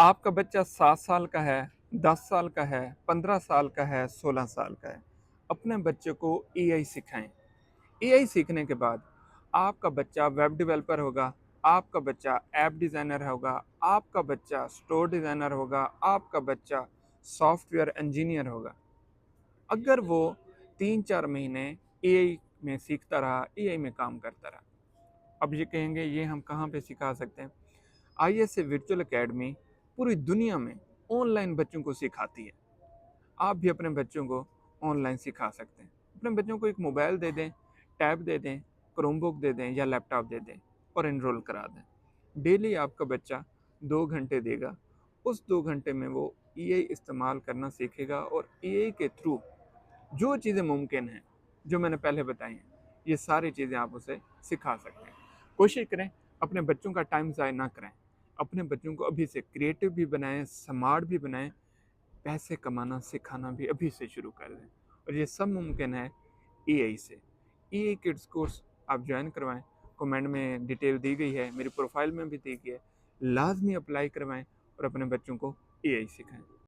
आपका बच्चा 7 साल का है, 10 साल का है, 15 साल का है, 16 साल का है। अपने बच्चे को एआई सिखाएँ। एआई सीखने के बाद आपका बच्चा वेब डेवलपर होगा, आपका बच्चा ऐप डिज़ाइनर होगा, आपका बच्चा स्टोर डिज़ाइनर होगा, आपका बच्चा सॉफ्टवेयर इंजीनियर होगा। अगर वो 3-4 महीने एआई में सीखता रहा, एआई में काम करता रहा। अब ये कहेंगे ये हम कहाँ पे सिखा सकते हैं? आईएसए वर्चुअल एकेडमी पूरी दुनिया में ऑनलाइन बच्चों को सिखाती है। आप भी अपने बच्चों को ऑनलाइन सिखा सकते हैं। अपने बच्चों को एक मोबाइल दे दें, टैब दे दें, क्रोमबुक दे दें या लैपटॉप दे दें और एनरोल करा दें। डेली आपका बच्चा 2 घंटे देगा। उस 2 घंटे में वो एआई इस्तेमाल करना सीखेगा और एआई के थ्रू जो चीज़ें मुमकिन हैं, जो मैंने पहले बताई हैं, ये सारी चीज़ें आप उसे सिखा सकते हैं। कोशिश करें अपने बच्चों का टाइम ज़ाया ना करें। अपने बच्चों को अभी से क्रिएटिव भी बनाएँ, स्मार्ट भी बनाएँ, पैसे कमाना सिखाना भी अभी से शुरू कर दें। और ये सब मुमकिन है एआई से। एआई किड्स कोर्स आप जॉइन करवाएँ, कमेंट में डिटेल दी गई है, मेरी प्रोफाइल में भी दी गई है। लाज़मी अप्लाई करवाएँ और अपने बच्चों को एआई सिखाएँ।